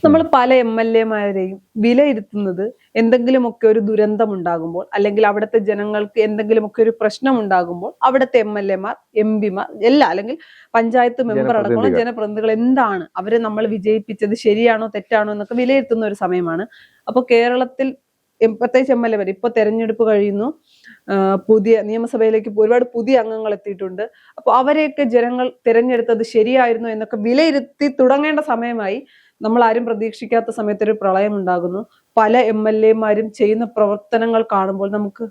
നമ്മൾ പല MLA-മാരെയും വിലയിരുത്തുന്നത് എന്തെങ്കിലുമൊക്കെ ഒരു ദുരന്തം ഉണ്ടാകുമ്പോൾ, അല്ലെങ്കിൽ അവിടുത്തെ ജനങ്ങൾക്ക് എന്തെങ്കിലുമൊക്കെ ഒരു പ്രശ്നം ഉണ്ടാകുമ്പോൾ അവിടുത്തെ MLA-മാർ, MP-മാർ എല്ലാം, അല്ലെങ്കിൽ പഞ്ചായത്ത് മെമ്പർ അടക്കമുള്ള ജനപ്രതിനിധികൾ എന്താണ് അവരെ നമ്മൾ വിജയിപ്പിച്ചത് ശരിയാണോ തെറ്റാണോ എന്നൊക്കെ വിലയിരുത്തുന്ന ഒരു സമയമാണ്. അപ്പൊ കേരളത്തിൽ പ്രത്യേകിച്ച് MLA ഇപ്പൊ തെരഞ്ഞെടുപ്പ് കഴിയുന്നു, പുതിയ നിയമസഭയിലേക്ക് ഒരുപാട് പുതിയ അംഗങ്ങൾ എത്തിയിട്ടുണ്ട്. അപ്പൊ അവരെയൊക്കെ ജനങ്ങൾ തിരഞ്ഞെടുത്തത് ശരിയായിരുന്നു എന്നൊക്കെ വിലയിരുത്തി തുടങ്ങേണ്ട സമയമായി. നമ്മൾ ആരും പ്രതീക്ഷിക്കാത്ത സമയത്ത് ഒരു പ്രളയം ഉണ്ടാകുന്നു. പല MLA-മാരും ചെയ്യുന്ന പ്രവർത്തനങ്ങൾ കാണുമ്പോൾ നമുക്ക്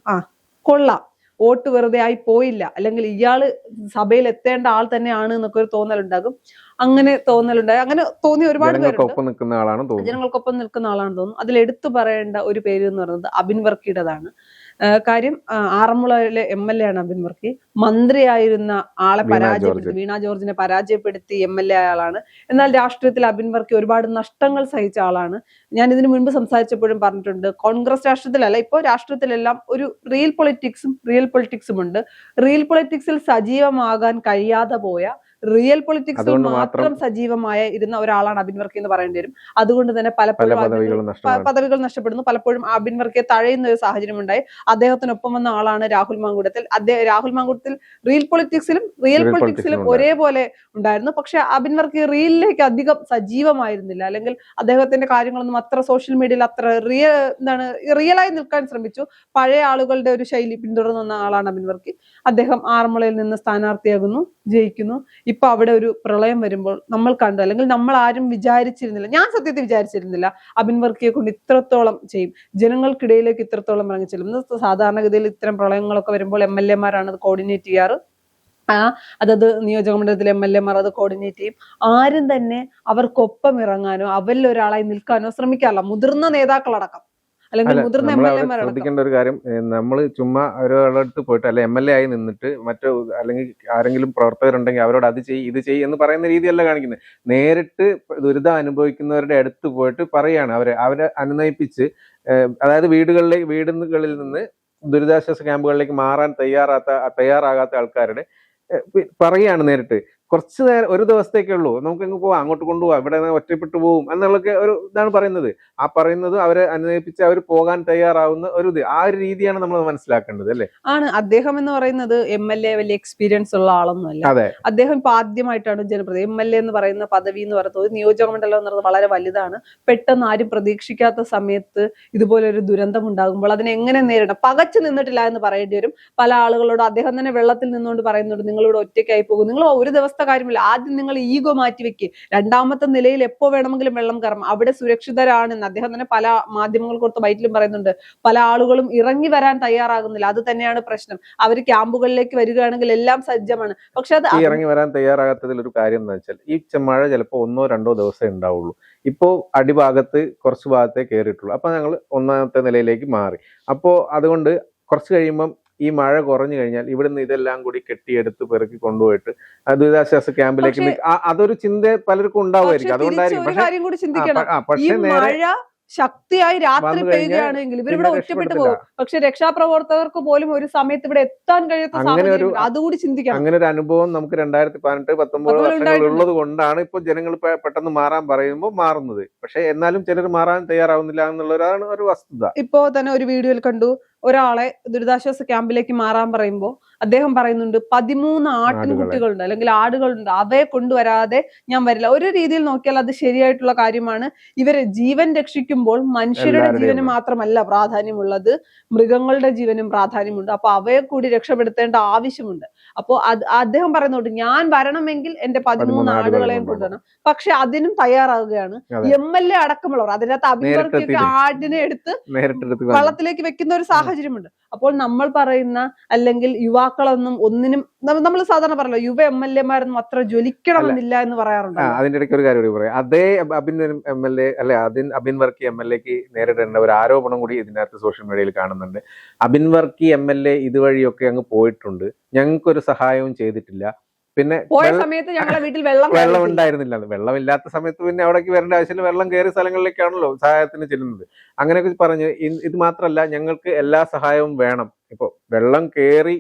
കൊള്ളാം, വോട്ട് വെറുതെ ആയി പോയില്ല, അല്ലെങ്കിൽ ഇയാള് സഭയിൽ എത്തേണ്ട ആൾ തന്നെയാണ് എന്നൊക്കെ ഒരു തോന്നലുണ്ടാകും. അങ്ങനെ തോന്നിയ ഒരുപാട് പേരുണ്ട്. ജനങ്ങൾക്കൊപ്പം നിൽക്കുന്ന ആളാണ് തോന്നുന്നു. അതിൽ എടുത്തു പറയേണ്ട ഒരു പേര് എന്ന് പറയുന്നത് അബിൻ വർക്കിയുടേതാണ്. കാര്യം ആറന്മുളയിലെ MLA ആണ് അബിൻ വർക്കി. മന്ത്രിയായിരുന്ന ആളെ പരാജയപ്പെടുത്തി, വീണ ജോർജിനെ പരാജയപ്പെടുത്തി MLA ആയ ആളാണ്. എന്നാൽ രാഷ്ട്രീയത്തിൽ അബിൻ വർക്കി ഒരുപാട് നഷ്ടങ്ങൾ സഹിച്ച ആളാണ്. ഞാൻ ഇതിനു മുൻപ് സംസാരിച്ചപ്പോഴും പറഞ്ഞിട്ടുണ്ട്, കോൺഗ്രസ് രാഷ്ട്രീയത്തിലല്ല, ഇപ്പോൾ രാഷ്ട്രീയത്തിലെല്ലാം ഒരു റിയൽ പൊളിറ്റിക്സും ഉണ്ട്. റിയൽ പൊളിറ്റിക്സിൽ സജീവമാകാൻ കഴിയാതെ പോയ, റിയൽ പൊളിറ്റിക്സിൽ മാത്രം സജീവമായ ഇരുന്ന ഒരാളാണ് അബിൻ വർക്കി എന്ന് പറയേണ്ടി വരും. അതുകൊണ്ട് തന്നെ പലപ്പോഴും പദവികൾ നഷ്ടപ്പെടുന്നു. പലപ്പോഴും അബിൻ വർക്കിയെ തഴയുന്ന ഒരു സാഹചര്യം ഉണ്ടായി. അദ്ദേഹത്തിനൊപ്പം വന്ന ആളാണ് രാഹുൽ മാങ്കൂട്ടത്തിൽ. രാഹുൽ മാങ്കൂട്ടത്തിൽ റിയൽ പൊളിറ്റിക്സിലും ഒരേപോലെ ഉണ്ടായിരുന്നു. പക്ഷെ അബിൻ വർക്കി റീലിലേക്ക് അധികം സജീവമായിരുന്നില്ല, അല്ലെങ്കിൽ അദ്ദേഹത്തിന്റെ കാര്യങ്ങളൊന്നും അത്ര സോഷ്യൽ മീഡിയയിൽ അത്ര റിയലായി നിൽക്കാൻ ശ്രമിച്ചു. പഴയ ആളുകളുടെ ഒരു ശൈലി പിന്തുടർന്നു വന്ന ആളാണ് അബിൻ വർക്കി. അദ്ദേഹം ആറന്മുളയിൽ നിന്ന് സ്ഥാനാർത്ഥിയാകുന്നു, ജയിക്കുന്നു. ഇപ്പൊ അവിടെ ഒരു പ്രളയം വരുമ്പോൾ നമ്മൾ കണ്ടു, അല്ലെങ്കിൽ നമ്മൾ ആരും വിചാരിച്ചിരുന്നില്ല, ഞാൻ സത്യത്തിൽ വിചാരിച്ചിരുന്നില്ല അബിൻ വർക്കിയെ കൊണ്ട് ഇത്രത്തോളം ചെയ്യും, ജനങ്ങൾക്കിടയിലേക്ക് ഇത്രത്തോളം ഇറങ്ങി ചെല്ലും. സാധാരണഗതിയിൽ ഇത്തരം പ്രളയങ്ങളൊക്കെ വരുമ്പോൾ MLA-മാരാണ് അത് കോർഡിനേറ്റ് ചെയ്യാറ്. അതത് നിയോജക മണ്ഡലത്തിലെ MLA-മാർ അത് കോർഡിനേറ്റ് ചെയ്യും. ആരും തന്നെ അവർക്കൊപ്പം ഇറങ്ങാനോ അവരിൽ ഒരാളായി നിൽക്കാനോ ശ്രമിക്കാറില്ല, മുതിർന്ന നേതാക്കളടക്കം. ശ്രദ്ധിക്കേണ്ട ഒരു കാര്യം, നമ്മൾ ചുമ്മാ ഒരാളടുത്ത് പോയിട്ട് അല്ലെ MLA ആയി നിന്നിട്ട് അല്ലെങ്കിൽ ആരെങ്കിലും പ്രവർത്തകരുണ്ടെങ്കിൽ അവരോട് അത് ചെയ്യ് ഇത് ചെയ്യ് എന്ന് പറയുന്ന രീതിയല്ല കാണിക്കുന്നത്. നേരിട്ട് ദുരിതം അനുഭവിക്കുന്നവരുടെ അടുത്ത് പോയിട്ട് പറയാണ്, അവരെ അനുനയിപ്പിച്ച്, അതായത് വീടുകളിൽ നിന്ന് ദുരിതാശ്വാസ ക്യാമ്പുകളിലേക്ക് മാറാൻ തയ്യാറാകാത്ത ആൾക്കാരുടെ പറയുകയാണ് നേരിട്ട്. കുറച്ച് നേരം, ഒരു ദിവസത്തേക്കേ ഉള്ളൂ, നമുക്ക് എങ്ങ് പോവാം, അങ്ങോട്ട് കൊണ്ടുപോവാം, ഇവിടെ ഒറ്റപ്പെട്ടു പോകും എന്നുള്ളൊക്കെ ഒരു ഇതാണ് പറയുന്നത്. പറയുന്നത് അവരെ അനുനയിപ്പിച്ച് അവർ പോകാൻ തയ്യാറാവുന്ന ഒരു രീതിയാണ് നമ്മൾ മനസ്സിലാക്കേണ്ടത്, അല്ലേ? അദ്ദേഹം എന്ന് പറയുന്നത് MLA വലിയ എക്സ്പീരിയൻസ് ഉള്ള ആളൊന്നുമല്ല. അദ്ദേഹം ഇപ്പൊ ആദ്യമായിട്ടാണ് ജനപ്രതിനിധി. MLA എന്ന് പറയുന്ന പദവി എന്ന് പറയുന്നത്, നിയോജക മണ്ഡലം എന്ന് പറയുന്നത് വളരെ വലുതാണ്. പെട്ടെന്ന് ആരും പ്രതീക്ഷിക്കാത്ത സമയത്ത് ഇതുപോലെ ഒരു ദുരന്തം ഉണ്ടാകുമ്പോൾ അതിനെ എങ്ങനെ നേരിടാം? പകച്ചു നിന്നിട്ടില്ല എന്ന് പറയേണ്ടി വരും. പല ആളുകളോട് അദ്ദേഹം തന്നെ വെള്ളത്തിൽ നിന്നുകൊണ്ട് പറയുന്നുണ്ട്, നിങ്ങളിവിടെ ഒറ്റയ്ക്കായി പോകും, നിങ്ങൾ ഒരു ദിവസത്തെ കാര്യമില്ല, ആദ്യം നിങ്ങൾ ഈഗോ മാറ്റി വെക്കുക, രണ്ടാമത്തെ നിലയിൽ എപ്പോ വേണമെങ്കിലും വെള്ളം കയറും, അവിടെ സുരക്ഷിതരാണെന്ന് അദ്ദേഹം തന്നെ പല മാധ്യമങ്ങൾ കൊടുത്ത ബൈറ്റിലും പറയുന്നുണ്ട്. പല ആളുകളും ഇറങ്ങി വരാൻ തയ്യാറാകുന്നില്ല, അത് തന്നെയാണ് പ്രശ്നം. അവർ ക്യാമ്പുകളിലേക്ക് വരികയാണെങ്കിൽ എല്ലാം സജ്ജമാണ്, പക്ഷെ അത് ഇറങ്ങി വരാൻ തയ്യാറാകാത്തതിൽ ഒരു കാര്യം എന്ന് വെച്ചാൽ, ഈ മഴ ചിലപ്പോൾ 1-2 ദിവസമേ ഉണ്ടാവുള്ളൂ. ഇപ്പോ അടിഭാഗത്ത് കുറച്ച് ഭാഗത്തേ കയറിയിട്ടുള്ളൂ. അപ്പൊ ഞങ്ങൾ 1ാമത്തെ നിലയിലേക്ക് മാറി. അപ്പോ അതുകൊണ്ട് കുറച്ച് കഴിയുമ്പം ഈ മഴ കുറഞ്ഞു കഴിഞ്ഞാൽ ഇവിടുന്ന് ഇതെല്ലാം കൂടി കെട്ടിയെടുത്ത് പെറുക്കി കൊണ്ടുപോയിട്ട് ദുരിതാശ്വാസ ക്യാമ്പിലേക്ക്, അതൊരു ചിന്ത പലർക്കും ഉണ്ടാവുമായിരിക്കും. അതുകൊണ്ടായിരിക്കും. പക്ഷേ ശക്തിയായി രാത്രി പെയ്യുകയാണെങ്കിൽ ഇവരിവിടെ ഒറ്റപ്പെട്ടു പോകും. പക്ഷെ രക്ഷാപ്രവർത്തകർക്ക് പോലും ഒരു സമയത്ത് ഇവിടെ എത്താൻ കഴിയാത്ത സാഹചര്യം, അതുകൂടി ചിന്തിക്കണം. അങ്ങനെ ഒരു അനുഭവം നമുക്ക് 2018-19 വർഷങ്ങൾ ഉള്ളത് കൊണ്ടാണ് ഇപ്പൊ ജനങ്ങൾ പെട്ടെന്ന് മാറാൻ പറയുമ്പോൾ മാറുന്നത്. പക്ഷെ എന്നാലും ചിലർ മാറാൻ തയ്യാറാവുന്നില്ല എന്നുള്ളതാണ് ഒരു വസ്തുത. ഇപ്പോ തന്നെ ഒരു വീഡിയോയിൽ കണ്ടു, ഒരാളെ ദുരിതാശ്വാസ ക്യാമ്പിലേക്ക് മാറാൻ പറയുമ്പോൾ അദ്ദേഹം പറയുന്നുണ്ട് 13 ആട്ടിൻകുട്ടികളുണ്ട്, അല്ലെങ്കിൽ ആടുകളുണ്ട്, അവയെ കൊണ്ടുവരാതെ ഞാൻ വരില്ല. ഒരു രീതിയിൽ നോക്കിയാൽ അത് ശരിയായിട്ടുള്ള കാര്യമാണ്. ഇവര് ജീവൻ രക്ഷിക്കുമ്പോൾ മനുഷ്യരുടെ ജീവന് മാത്രമല്ല പ്രാധാന്യമുള്ളത്, മൃഗങ്ങളുടെ ജീവനും പ്രാധാന്യമുണ്ട്. അപ്പൊ അവയെ കൂടി രക്ഷപ്പെടുത്തേണ്ട ആവശ്യമുണ്ട്. അപ്പോ അദ്ദേഹം പറയുന്നുണ്ട്, ഞാൻ വരണമെങ്കിൽ എന്റെ 13 ആടുകളെയും കൊണ്ടുവരണം. പക്ഷെ അതിനും തയ്യാറാവുകയാണ് MLA അടക്കമുള്ളവർ. അതിനകത്ത് അബിൻ വർക്കിയൊക്കെ ആടിനെ എടുത്ത് വള്ളത്തിലേക്ക് വെക്കുന്ന ഒരു സാഹചര്യമുണ്ട്. അപ്പോൾ നമ്മൾ പറയുന്ന, അല്ലെങ്കിൽ യുവാക്കളൊന്നും ഒന്നിനും, നമ്മൾ സാധാരണ പറയല്ലോ യുവ MLA-മാരൊന്നും അത്ര ജ്വലിക്കണമെന്നില്ല എന്ന് പറയാറുണ്ട്. അതിന്റെ ഇടയ്ക്ക് ഒരു കാര്യം കൂടി പറയാം. അതേ അബിൻ വർക്കി MLA-ക്ക് നേരിടേണ്ട ഒരു ആരോപണം കൂടി ഇതിനകത്ത് സോഷ്യൽ മീഡിയയിൽ കാണുന്നുണ്ട്. അബിൻ വർക്കി MLA ഇതുവഴിയൊക്കെ അങ്ങ് പോയിട്ടുണ്ട്, ഞങ്ങൾക്കൊരു സഹായവും ചെയ്തിട്ടില്ല, പിന്നെ പോയ സമയത്ത് ഞങ്ങളുടെ വീട്ടിൽ വെള്ളം ഉണ്ടായിരുന്നില്ല. വെള്ളമില്ലാത്ത സമയത്ത് പിന്നെ അവിടേക്ക് വരേണ്ട ആവശ്യമില്ല, വെള്ളം കയറിയ സ്ഥലങ്ങളിലേക്കാണല്ലോ സഹായത്തിന് ചെല്ലുന്നത്. അങ്ങനെയൊക്കെ പറഞ്ഞ്, ഇത് മാത്രമല്ല ഞങ്ങൾക്ക് എല്ലാ സഹായവും വേണം. ഇപ്പൊ വെള്ളം കയറി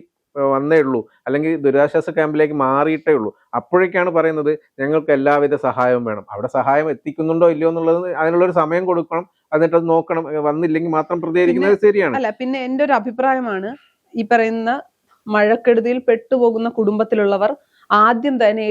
വന്നേ ഉള്ളൂ, അല്ലെങ്കിൽ ദുരിതാശ്വാസ ക്യാമ്പിലേക്ക് മാറിയിട്ടേ ഉള്ളൂ, അപ്പോഴേക്കാണ് പറയുന്നത് ഞങ്ങൾക്ക് എല്ലാവിധ സഹായവും വേണം. അവിടെ സഹായം എത്തിക്കുന്നുണ്ടോ ഇല്ലയോ എന്നുള്ളത് അതിനുള്ളൊരു സമയം കൊടുക്കണം, എന്നിട്ട് അത് നോക്കണം. വന്നില്ലെങ്കിൽ മാത്രം പ്രതികരിക്കുന്നത് ശരിയാണ്. അല്ല, പിന്നെ എന്റെ ഒരു അഭിപ്രായമാണ്, ഈ പറയുന്ന മഴക്കെടുതിയിൽ പെട്ടുപോകുന്ന കുടുംബത്തിലുള്ളവർ ആദ്യം തന്നെ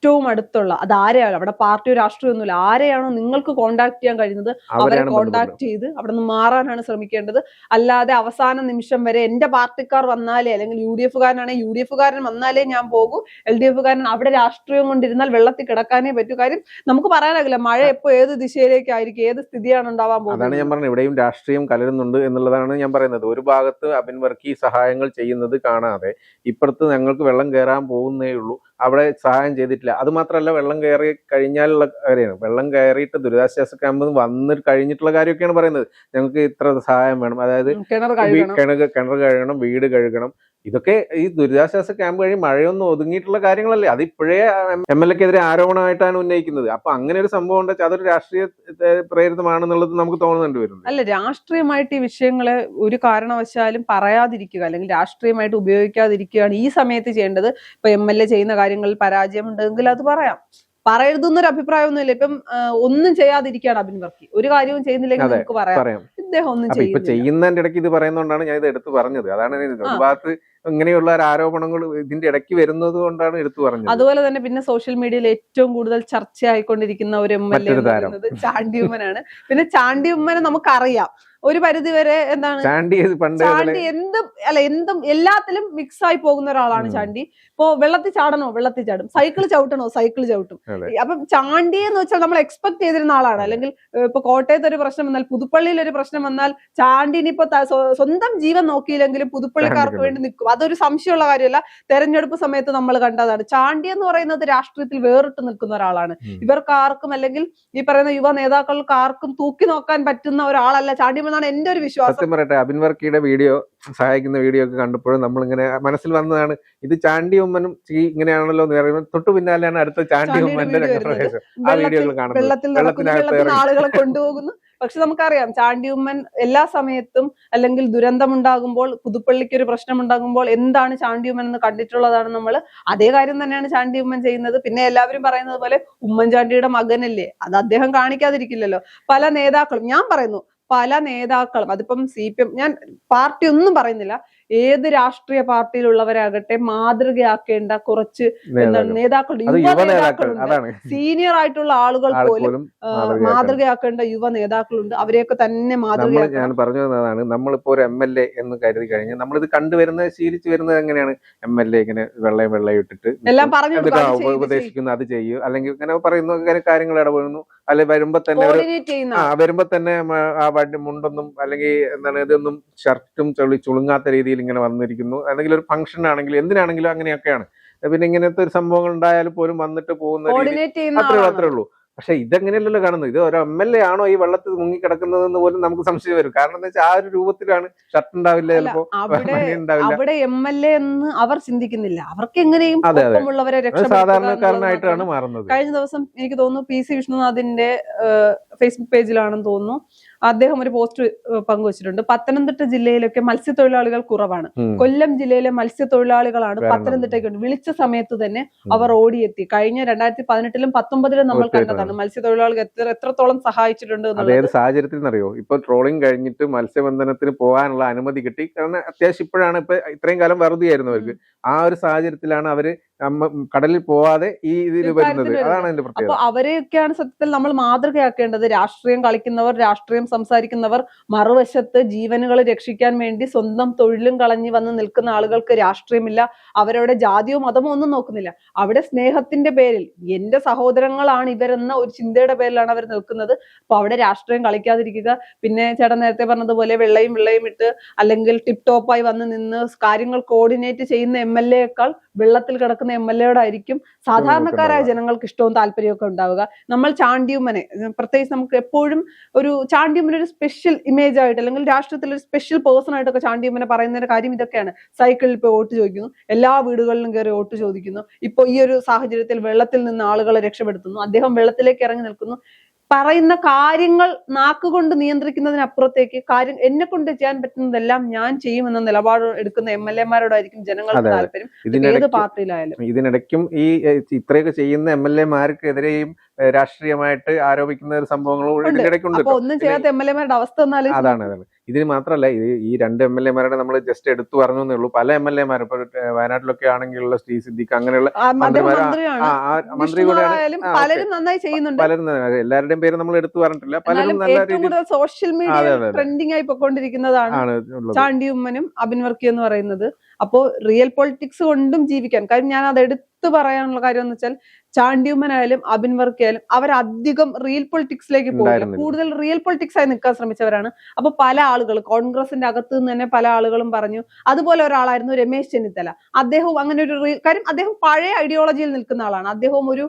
ഏറ്റവും അടുത്തുള്ള, അത് ആരെയാണ്, അവിടെ പാർട്ടിയോ രാഷ്ട്രീയം ഒന്നുമില്ല, ആരെയാണോ നിങ്ങൾക്ക് കോണ്ടാക്ട് ചെയ്യാൻ കഴിയുന്നത് അവരെ കോണ്ടാക്ട് ചെയ്ത് അവിടെ നിന്ന് മാറാനാണ് ശ്രമിക്കേണ്ടത്. അല്ലാതെ അവസാന നിമിഷം വരെ എന്റെ പാർട്ടിക്കാർ വന്നാലേ, അല്ലെങ്കിൽ UDF-കാരനാണെങ്കിൽ UDF-കാരൻ വന്നാലേ ഞാൻ പോകൂ, LDF-കാരൻ അവിടെ രാഷ്ട്രീയം കൊണ്ടിരുന്നാൽ വെള്ളത്തിൽ കിടക്കാനേ പറ്റൂ. കാര്യം നമുക്ക് പറയാനാകില്ല മഴ എപ്പോ ഏത് ദിശയിലേക്കായിരിക്കും, ഏത് സ്ഥിതിയാണ് ഉണ്ടാവാൻ പോകുന്നത്. അതാണ് ഞാൻ പറഞ്ഞത്, ഇവിടെയും രാഷ്ട്രീയം കലരുന്നുണ്ട് എന്നുള്ളതാണ് ഞാൻ പറയുന്നത്. ഒരു ഭാഗത്ത് അബിൻ വർക്കി സഹായങ്ങൾ ചെയ്യുന്നത് കാണാതെ ഇപ്പുറത്ത് ഞങ്ങൾക്ക് വെള്ളം കയറാൻ പോകുന്നേ ഉള്ളൂ, അവിടെ സഹായം ചെയ്തിട്ടില്ല. അത് മാത്രമല്ല, വെള്ളം കയറി കഴിഞ്ഞാലുള്ള കാര്യമാണ്, വെള്ളം കയറിയിട്ട് ദുരിതാശ്വാസ ക്യാമ്പ് വന്ന് കഴിഞ്ഞിട്ടുള്ള കാര്യമൊക്കെയാണ് പറയുന്നത്. ഞങ്ങൾക്ക് ഇത്ര സഹായം വേണം, അതായത് കിണർ കഴുകണം, വീട് കഴുകണം. ഇതൊക്കെ ഈ ദുരിതാശ്വാസ ക്യാമ്പ് കഴിഞ്ഞ് മഴയൊന്നും ഒതുങ്ങിയിട്ടുള്ള കാര്യങ്ങളല്ലേ. അത് ഇപ്പോഴേ MLA-ക്കെതിരെ ആരോപണമായിട്ടാണ് ഉന്നയിക്കുന്നത്. അപ്പൊ അങ്ങനെ ഒരു സംഭവം ഉണ്ടെങ്കിൽ അതൊരു രാഷ്ട്രീയ പ്രേരിതമാണെന്നുള്ളത് നമുക്ക് തോന്നുന്നുണ്ട് വരുന്നത്. അല്ല, രാഷ്ട്രീയമായിട്ട് ഈ വിഷയങ്ങളെ ഒരു കാരണവശാലും പറയാതിരിക്കുക, അല്ലെങ്കിൽ രാഷ്ട്രീയമായിട്ട് ഉപയോഗിക്കാതിരിക്കുകയാണ് ഈ സമയത്ത് ചെയ്യേണ്ടത്. ഇപ്പൊ MLA ചെയ്യുന്ന കാര്യങ്ങളിൽ പരാജയം ഉണ്ടെങ്കിൽ അത് പറയരുതെന്നൊരു അഭിപ്രായമൊന്നുമില്ല. ഇപ്പം ഒന്നും ചെയ്യാതിരിക്കുകയാണ് അബിൻ വർക്കി, ഒരു കാര്യവും ചെയ്യുന്നില്ലെങ്കിൽ നമുക്ക് പറയാം ഇദ്ദേഹം ഒന്നും ചെയ്യുന്നതിന്റെ ഇടയ്ക്ക് ഇത് പറയുന്നതുകൊണ്ടാണ് ഞാൻ ഇത് എടുത്തു പറഞ്ഞത്. അതാണ് ഒരു ഭാഗത്ത് ഇങ്ങനെയുള്ള ആരോപണങ്ങൾ ഇതിന്റെ ഇടയ്ക്ക് വരുന്നത് കൊണ്ടാണ് എടുത്തു പറഞ്ഞത്. അതുപോലെ തന്നെ പിന്നെ സോഷ്യൽ മീഡിയയിൽ ഏറ്റവും കൂടുതൽ ചർച്ചയായിക്കൊണ്ടിരിക്കുന്ന ഒരു MLA പറയുന്നത് ചാണ്ടി ഉമ്മനാണ്. പിന്നെ ചാണ്ടി ഉമ്മനെ നമുക്കറിയാം ഒരു പരിധി വരെ എന്താണ്, ചാണ്ടി എന്തും എല്ലാത്തിലും മിക്സ് ആയി പോകുന്ന ഒരാളാണ് ചാണ്ടി. ഇപ്പോ വെള്ളത്തിൽ ചാടണോ വെള്ളത്തിൽ ചാടും, സൈക്കിൾ ചവിട്ടണോ സൈക്കിൾ ചവിട്ടും. അപ്പം ചാണ്ടി എന്ന് വെച്ചാൽ നമ്മൾ എക്സ്പെക്ട് ചെയ്തിരുന്ന ആളാണ്. അല്ലെങ്കിൽ ഇപ്പൊ കോട്ടയത്ത് ഒരു പ്രശ്നം വന്നാൽ, പുതുപ്പള്ളിയിൽ ഒരു പ്രശ്നം വന്നാൽ ചാണ്ടിന് ഇപ്പൊ സ്വന്തം ജീവൻ നോക്കിയില്ലെങ്കിലും പുതുപ്പള്ളിക്കാർക്ക് വേണ്ടി നിൽക്കും. അതൊരു സംശയമുള്ള കാര്യമല്ല. തെരഞ്ഞെടുപ്പ് സമയത്ത് നമ്മൾ കണ്ടതാണ്. ചാണ്ടി എന്ന് പറയുന്നത് രാഷ്ട്രീയത്തിൽ വേറിട്ട് നിൽക്കുന്ന ഒരാളാണ്. ഇവർക്കാർക്കും, അല്ലെങ്കിൽ ഈ പറയുന്ന യുവ നേതാക്കൾക്ക് ആർക്കും തൂക്കി നോക്കാൻ പറ്റുന്ന ഒരാളല്ല ചാണ്ടി എന്നാണ് എന്റെ ഒരു വിശ്വാസം. സത്യം പറയട്ടെ, അബിൻ വർക്കിയുടെ വീഡിയോ, സഹായിക്കുന്ന വീഡിയോ ഒക്കെ കണ്ടപ്പോഴും നമ്മളിങ്ങനെ മനസ്സിൽ വന്നതാണ്, ഇത് ചാണ്ടി ഉമ്മനും ഇങ്ങനെയാണല്ലോ എന്ന് പറയുമ്പോൾ തൊട്ടു പിന്നാലെയാണ് അടുത്ത ചാണ്ടി ഉമ്മന്റെ രംഗപ്രവേശം. ആ വീഡിയോകൾ കാണുന്നത് വെള്ളത്തിനകത്ത് ആളുകളെ കൊണ്ടുപോകുന്നു. പക്ഷെ നമുക്കറിയാം ചാണ്ടി ഉമ്മൻ എല്ലാ സമയത്തും, അല്ലെങ്കിൽ ദുരന്തമുണ്ടാകുമ്പോൾ, പുതുപ്പള്ളിക്ക് ഒരു പ്രശ്നം ഉണ്ടാകുമ്പോൾ എന്താണ് ചാണ്ടി ഉമ്മൻ എന്ന് കണ്ടിട്ടുള്ളതാണ് നമ്മൾ. അതേ കാര്യം തന്നെയാണ് ചാണ്ടി ഉമ്മൻ ചെയ്യുന്നത്. പിന്നെ എല്ലാവരും പറയുന്നത് പോലെ ഉമ്മൻചാണ്ടിയുടെ മകനല്ലേ, അത് അദ്ദേഹം കാണിക്കാതിരിക്കില്ലല്ലോ. പല നേതാക്കളും, ഞാൻ പറയുന്നു പല നേതാക്കളും, അതിപ്പം CPM, ഞാൻ പാർട്ടി ഒന്നും പറയുന്നില്ല, ഏത് രാഷ്ട്രീയ പാർട്ടിയിലുള്ളവരാകട്ടെ മാതൃകയാക്കേണ്ട കുറച്ച് നേതാക്കളുണ്ട്, യുവ നേതാക്കളുണ്ട്, സീനിയർ ആയിട്ടുള്ള ആളുകൾ പോലും മാതൃകയാക്കേണ്ട യുവ നേതാക്കളുണ്ട്. അവരെയൊക്കെ തന്നെ മാതൃകയാക്കണം. ഞാൻ പറഞ്ഞു തന്നതാണ്, നമ്മളിപ്പോ ഒരു MLA എന്ന് കരുതി കഴിഞ്ഞാൽ നമ്മളിത് കണ്ടുവരുന്നത്, ശീലിച്ചു വരുന്നത് എങ്ങനെയാണ്, MLA ഇങ്ങനെ വെള്ളം ഇട്ടിട്ട് എല്ലാം പറഞ്ഞു ഉപദേശിക്കുന്നു, അത് ചെയ്യൂ, അല്ലെങ്കിൽ ഇങ്ങനെ പറയുന്ന കാര്യങ്ങൾ ഇടപെടുന്നു, അല്ലെ വരുമ്പോ തന്നെ ആ മുണ്ടൊന്നും, അല്ലെങ്കിൽ എന്താണ് ഇതൊന്നും ഷർട്ടും ചുളുങ്ങാത്ത രീതിയിൽ ഇങ്ങനെ വന്നിരിക്കുന്നു, അല്ലെങ്കിൽ ഒരു ഫംഗ്ഷൻ ആണെങ്കിലും എന്തിനാണെങ്കിലും അങ്ങനെയൊക്കെയാണ്. പിന്നെ ഇങ്ങനത്തെ ഒരു സംഭവങ്ങൾ ഉണ്ടായാലും പോലും വന്നിട്ട് പോകുന്ന അത്രേ ഉള്ളൂ. പക്ഷെ ഇതെങ്ങനെയല്ലല്ലോ കാണുന്നത്. ഇത് ഒരു MLA ആണോ ഈ വെള്ളത്തിൽ മുങ്ങിക്കിടക്കുന്നതെന്ന് പോലും നമുക്ക് സംശയം വരും. കാരണം എന്താ വെച്ചാൽ ആ ഒരു രൂപത്തിലാണ്, ഷർട്ട് ഉണ്ടാവില്ല, ചിലപ്പോ അവിടെ MLA എന്ന് അവർ ചിന്തിക്കുന്നില്ല. അവർക്ക് എങ്ങനെയും സാധാരണക്കാരനായിട്ടാണ് മാറുന്നത്. കഴിഞ്ഞ ദിവസം എനിക്ക് തോന്നുന്നു PC വിഷ്ണുനാഥിന്റെ ഫേസ്ബുക്ക് പേജിലാണെന്ന് തോന്നുന്നു, അദ്ദേഹം ഒരു പോസ്റ്റ് പങ്കുവച്ചിട്ടുണ്ട്. പത്തനംതിട്ട ജില്ലയിലൊക്കെ മത്സ്യത്തൊഴിലാളികൾ കുറവാണ്, കൊല്ലം ജില്ലയിലെ മത്സ്യത്തൊഴിലാളികളാണ് പത്തനംതിട്ടയ്ക്ക് വിളിച്ച സമയത്ത് തന്നെ അവർ ഓടിയെത്തി. കഴിഞ്ഞ 2018-ലും 2019-ലും നമ്മൾ കണ്ടതാണ് മത്സ്യത്തൊഴിലാളികൾ എത്രത്തോളം സഹായിച്ചിട്ടുണ്ട്. ഏത് സാഹചര്യത്തിൽ അറിയോ, ഇപ്പൊ ട്രോളിംഗ് കഴിഞ്ഞിട്ട് മത്സ്യബന്ധനത്തിന് പോകാനുള്ള അനുമതി കിട്ടി. കാരണം അത്യാവശ്യം ഇപ്പോഴാണ്, ഇപ്പൊ ഇത്രയും കാലം വെറുതെയായിരുന്നു അവർക്ക്. ആ ഒരു സാഹചര്യത്തിലാണ് അവര് കടലിൽ പോവാതെ ഈ ഇതിൽ വരുന്നത്. അതാണ് അതിന്റെ പ്രത്യേകത. അപ്പൊ അവരെയൊക്കെയാണ് സത്യത്തിൽ നമ്മൾ മാതൃകയാക്കേണ്ടത്. രാഷ്ട്രീയം കളിക്കുന്നവർ, രാഷ്ട്രീയം സംസാരിക്കുന്നവർ, മറുവശത്ത് ജീവനുകൾ രക്ഷിക്കാൻ വേണ്ടി സ്വന്തം തൊഴിലും കളഞ്ഞു വന്ന് നിൽക്കുന്ന ആളുകൾക്ക് രാഷ്ട്രീയമില്ല. അവരവിടെ ജാതിയോ മതമോ ഒന്നും നോക്കുന്നില്ല. അവിടെ സ്നേഹത്തിന്റെ പേരിൽ എന്റെ സഹോദരങ്ങളാണ് ഇവരെന്ന ഒരു ചിന്തയുടെ പേരിലാണ് അവർ നിൽക്കുന്നത്. അപ്പൊ അവിടെ രാഷ്ട്രീയം കളിക്കാതിരിക്കുക. പിന്നെ ചേട്ടൻ നേരത്തെ പറഞ്ഞതുപോലെ വെള്ളയും ഇട്ട്, അല്ലെങ്കിൽ ടിപ് ടോപ്പായി വന്ന് നിന്ന് കാര്യങ്ങൾ കോർഡിനേറ്റ് ചെയ്യുന്ന MLA-യേക്കാൾ വെള്ളത്തിൽ കിടക്കുന്ന MLA-യോടായിരിക്കും സാധാരണക്കാരായ ജനങ്ങൾക്ക് ഇഷ്ടവും താല്പര്യമൊക്കെ ഉണ്ടാവുക. നമ്മൾ ചാണ്ടിയുമ്മനെ പ്രത്യേകിച്ച് നമുക്ക് എപ്പോഴും ഒരു ചാണ്ടിയുമ്മനെ ഒരു സ്പെഷ്യൽ ഇമേജ് ആയിട്ട്, അല്ലെങ്കിൽ രാഷ്ട്രീയത്തിൽ ഒരു സ്പെഷ്യൽ പേഴ്സൺ ആയിട്ടൊക്കെ ചാണ്ടിയുമ്മനെ പറയുന്നതിന്റെ കാര്യം ഇതൊക്കെയാണ്. സൈക്കിളിൽ പോയി വോട്ട് ചോദിക്കുന്നു, എല്ലാ വീടുകളിലും കയറി വോട്ട് ചോദിക്കുന്നു. ഇപ്പൊ ഈ ഒരു സാഹചര്യത്തിൽ വെള്ളത്തിൽ നിന്ന് ആളുകളെ രക്ഷപ്പെടുത്തുന്നു, അദ്ദേഹം വെള്ളത്തിലേക്ക് ഇറങ്ങി നിൽക്കുന്നു. പറയുന്ന കാര്യങ്ങൾ നാക്കുകൊണ്ട് നിയന്ത്രിക്കുന്നതിനപ്പുറത്തേക്ക് കാര്യം എന്നെ കൊണ്ട് ചെയ്യാൻ പറ്റുന്നതെല്ലാം ഞാൻ ചെയ്യുമെന്ന നിലപാട് എടുക്കുന്ന MLA-മാരോടായിരിക്കും ജനങ്ങൾക്ക് താല്പര്യം, ഏത് പാർട്ടിയിലായാലും. ഇതിനിടയ്ക്കും ഈ ഇത്രയൊക്കെ ചെയ്യുന്ന MLA-മാർക്കെതിരെയും രാഷ്ട്രീയമായിട്ട് ആരോപിക്കുന്ന ഒരു സംഭവങ്ങളും ഇതിനിടയ്ക്കുണ്ട്. അപ്പൊ ഒന്നും ചെയ്യാത്ത MLA-മാരുടെ അവസ്ഥ ഒന്നാലും അതാണ്. ഇതിന് മാത്രമല്ല, ഈ രണ്ട് MLA-മാരുടെ നമ്മൾ ജസ്റ്റ് എടുത്തു പറഞ്ഞു എന്നേ ഉള്ളൂ. പല MLA-മാരും ഇപ്പൊ വയനാട്ടിലൊക്കെ ആണെങ്കിലുള്ള ശ്രീ സിദ്ദിഖ് അങ്ങനെയുള്ള മന്ത്രി കൂടെയാണ്. പലരും നന്നായി ചെയ്യുന്നുണ്ട്. പലരും എല്ലാവരുടെയും പേര് നമ്മൾ എടുത്തു പറഞ്ഞിട്ടില്ല. പലരും നല്ല രീതിയിൽ സോഷ്യൽ മീഡിയ ട്രെൻഡിങ് ആയി പൊയ്ക്കൊണ്ടിരിക്കുന്നതാണ് ചാണ്ടി ഉമ്മനും അബിൻ വർക്കി എന്ന് പറയുന്നത്. അപ്പോ റിയൽ പൊളിറ്റിക്സ് കൊണ്ടും ജീവിക്കാൻ, കാര്യം ഞാൻ അത് എടുത്തു പറയാനുള്ള കാര്യം എന്ന് വെച്ചാൽ ചാണ്ടിയുമ്മനായാലും അബിൻ വർക്കി ആയാലും അവരധികം റിയൽ പൊളിറ്റിക്സിലേക്ക് പോകില്ല, കൂടുതൽ റിയൽ പൊളിറ്റിക്സ് ആയി നിൽക്കാൻ ശ്രമിച്ചവരാണ്. അപ്പൊ പല ആളുകൾ കോൺഗ്രസിന്റെ അകത്ത് നിന്ന് തന്നെ പല ആളുകളും പറഞ്ഞു. അതുപോലെ ഒരാളായിരുന്നു രമേശ് ചെന്നിത്തല. അദ്ദേഹവും അങ്ങനെ ഒരു കാര്യം, അദ്ദേഹം പഴയ ഐഡിയോളജിയിൽ നിൽക്കുന്ന ആളാണ്. അദ്ദേഹം ഒരു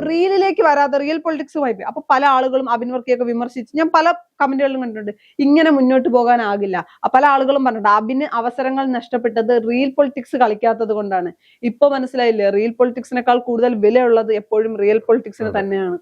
റീലിലേക്ക് വരാതെ റിയൽ പൊളിറ്റിക്സുമായി പോയി. അപ്പൊ പല ആളുകളും അബിൻ വർക്കിയൊക്കെ വിമർശിച്ച് ഞാൻ പല കമന്റുകളിലും കണ്ടിട്ടുണ്ട്, ഇങ്ങനെ മുന്നോട്ട് പോകാനാകില്ല. പല ആളുകളും പറഞ്ഞിട്ടുണ്ട് അബിന് അവസരങ്ങൾ നഷ്ടപ്പെട്ടത് റിയൽ പൊളിറ്റിക്സ് കളിക്കാത്തത് കൊണ്ടാണ്. ഇപ്പൊ മനസ്സിലായില്ലേ, റിയൽ പൊളിറ്റിക്സിനേക്കാൾ കൂടുതൽ വിലയുള്ളത് എപ്പോഴും റിയൽ പൊളിറ്റിക്സിന് തന്നെയാണ്.